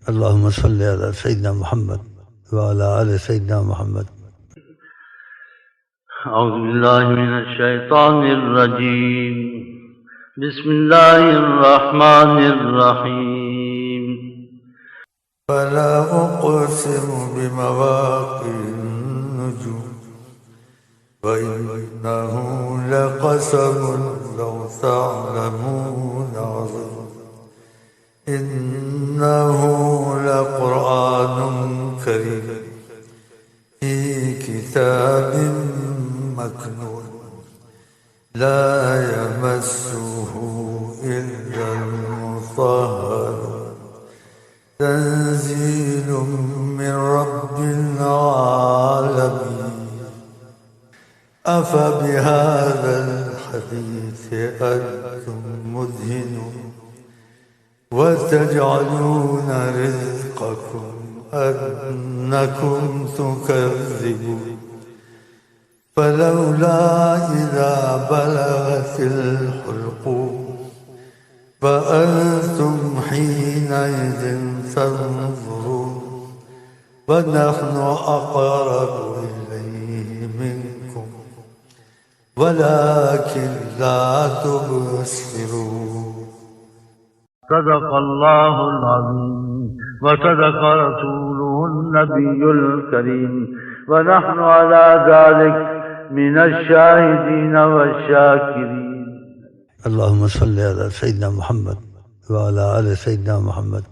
اللهم صل على سيدنا محمد وعلى آل سيدنا محمد. أعوذ بالله من الشيطان الرجيم. بسم الله الرحمن الرحيم. فلا أقسم بمواقع النجوم وإنه لقسم لو تعلمون عظيم إنه لقرآن كريم في كتاب مكنون لا يمسه إلا المطهرون تنزيل من رب العالمين. أفبهذا الحديث أنتم مدهنون وتجعلون رزقكم أنكم تكذبون فلولا إذا بلغت الحلقوم فأنتم حينئذ تنظرون ونحن أقرب إليه منكم ولكن لا تبصرون. صدق الله العظيم وصدق رسوله النبي الكريم ونحن على ذلك من الشاهدين والشاكرين. اللهم صل على سيدنا محمد وعلى آل سيدنا محمد.